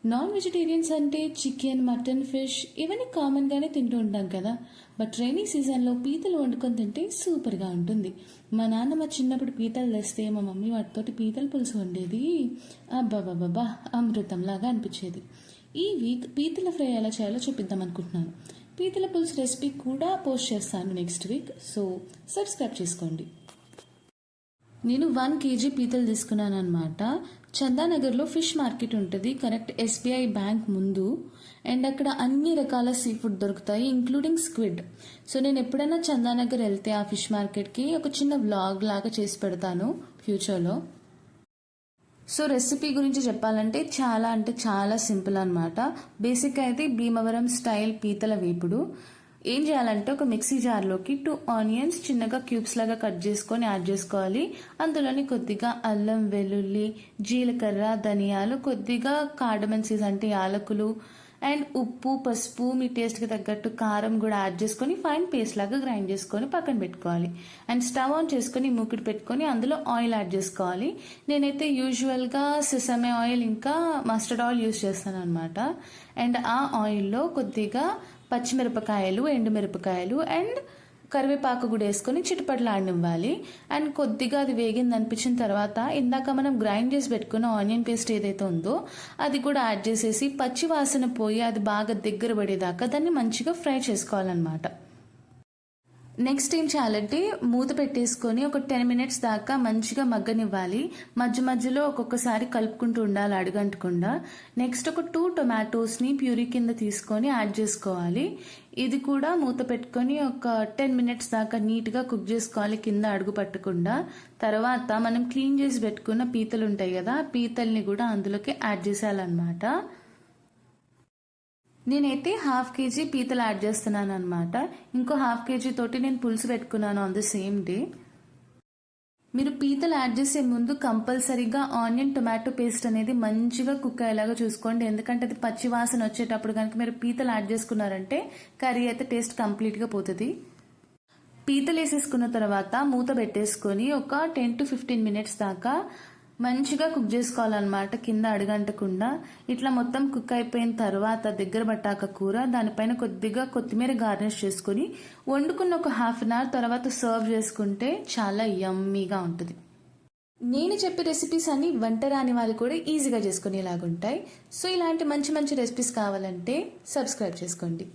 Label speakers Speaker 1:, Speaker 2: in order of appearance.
Speaker 1: Non vegetarians అంటే chicken, mutton, fish ఇవన్నీ కామన్గానే తింటూ ఉంటాం కదా. బట్ రైనీ సీజన్లో పీతలు వండుకొని తింటే సూపర్గా ఉంటుంది. మా నాన్నమ్మ చిన్నప్పుడు పీతలు తెస్తే మా మమ్మీ వాటితోటి పీతల పులుసు వండేది. అబ్బాబాబా అమృతంలాగా అనిపించేది. ఈ వీక్ పీతల ఫ్రై ఎలా చేయాలో చూపిద్దాం అనుకుంటున్నాను. పీతల పులుసు రెసిపీ కూడా పోస్ట్ చేస్తాను నెక్స్ట్ వీక్, సో సబ్స్క్రైబ్ చేసుకోండి. నేను 1 kg పీతలు తీసుకున్నాను అనమాట. చందానగర్లో ఫిష్ మార్కెట్ ఉంటుంది, కరెక్ట్ SBI బ్యాంక్ ముందు. అండ్ అక్కడ అన్ని రకాల సీ ఫుడ్ దొరుకుతాయి, ఇంక్లూడింగ్ స్క్విడ్. సో నేను ఎప్పుడైనా చందానగర్ వెళ్తే ఆ ఫిష్ మార్కెట్కి ఒక చిన్న వ్లాగ్ లాగా చేసి పెడతాను ఫ్యూచర్లో. సో రెసిపీ గురించి చెప్పాలంటే చాలా సింపుల్ అనమాట. బేసిక్గా అయితే భీమవరం స్టైల్ పీతల వేపుడు. ఏం చేయాలంటే ఒక మిక్సీ జార్లోకి 2 ఆనియన్స్ చిన్నగా క్యూబ్స్ లాగా కట్ చేసుకొని యాడ్ చేసుకోవాలి. అందులోని కొద్దిగా అల్లం, వెల్లుల్లి, జీలకర్ర, ధనియాలు, కొద్దిగా కార్డమన్ సీడ్స్ అంటే యాలకులు, అండ్ ఉప్పు, పసుపు, మీ టేస్ట్కి తగ్గట్టు కారం కూడా యాడ్ చేసుకొని ఫైన్ పేస్ట్ లాగా గ్రైండ్ చేసుకొని పక్కన పెట్టుకోవాలి. అండ్ స్టవ్ ఆన్ చేసుకొని మూకిడి పెట్టుకొని అందులో ఆయిల్ యాడ్ చేసుకోవాలి. నేనైతే యూజువల్గా సెసమే ఆయిల్ ఇంకా మస్టర్డ్ ఆయిల్ యూజ్ చేస్తాను అనమాట. అండ్ ఆ ఆయిల్లో కొద్దిగా పచ్చిమిరపకాయలు, ఎండుమిరపకాయలు అండ్ కరివేపాకు కూడా వేసుకొని చిటపటలాడనివ్వాలి. అండ్ కొద్దిగా అది వేగింది అనిపించిన తర్వాత ఇందాక మనం గ్రైండ్ చేసి పెట్టుకున్న ఆనియన్ పేస్ట్ ఏదైతే ఉందో అది కూడా యాడ్ చేసేసి పచ్చి వాసన పోయి అది బాగా దగ్గర పడేదాకా దాన్ని మంచిగా ఫ్రై చేసుకోవాలన్నమాట. నెక్స్ట్ ఏం చేయాలంటే మూత పెట్టేసుకొని ఒక 10 minutes దాకా మంచిగా మగ్గనివ్వాలి. మధ్య మధ్యలో ఒక్కొక్కసారి కలుపుకుంటూ ఉండాలి అడుగంటకుండా. నెక్స్ట్ ఒక 2 tomatoesని ప్యూరీ కింద తీసుకొని యాడ్ చేసుకోవాలి. ఇది కూడా మూత పెట్టుకొని ఒక 10 minutes దాకా నీట్గా కుక్ చేసుకోవాలి కింద అడుగు పట్టకుండా. తర్వాత మనం క్లీన్ చేసి పెట్టుకున్న పీతలు ఉంటాయి కదా, పీతల్ని కూడా అందులోకి యాడ్ చేసేయాలన్నమాట. నేనైతే 1/2 kg పీతలు యాడ్ చేస్తున్నాను అనమాట. ఇంకో 1/2 kg తోటి నేను పులుసు పెట్టుకున్నాను ఆన్ ద సేమ్ డే. మీరు పీతలు యాడ్ చేసే ముందు కంపల్సరీగా ఆనియన్ టొమాటో పేస్ట్ అనేది మంచిగా కుక్ అయ్యేలాగా చూసుకోండి. ఎందుకంటే అది పచ్చి వాసన వచ్చేటప్పుడు కనుక మీరు పీతలు యాడ్ చేసుకున్నారంటే కర్రీ అయితే టేస్ట్ కంప్లీట్గా పోతుంది. పీతలు వేసేసుకున్న తర్వాత మూత పెట్టేసుకొని ఒక 10 to 15 minutes దాకా మంచిగా కుక్ చేసుకోవాలన్నమాట, కింద అడుగంటకుండా. ఇట్లా మొత్తం కుక్ అయిపోయిన తర్వాత దగ్గర పట్టాక కూర దానిపైన కొద్దిగా కొత్తిమీర గార్నిష్ చేసుకుని వండుకున్న ఒక 1/2 hour తర్వాత సర్వ్ చేసుకుంటే చాలా యమ్మీగా ఉంటుంది. నేను చెప్పే రెసిపీస్ అన్ని వంట రాని వాళ్ళు కూడా ఈజీగా చేసుకునేలాగుంటాయి. సో ఇలాంటి మంచి మంచి రెసిపీస్ కావాలంటే సబ్స్క్రైబ్ చేసుకోండి.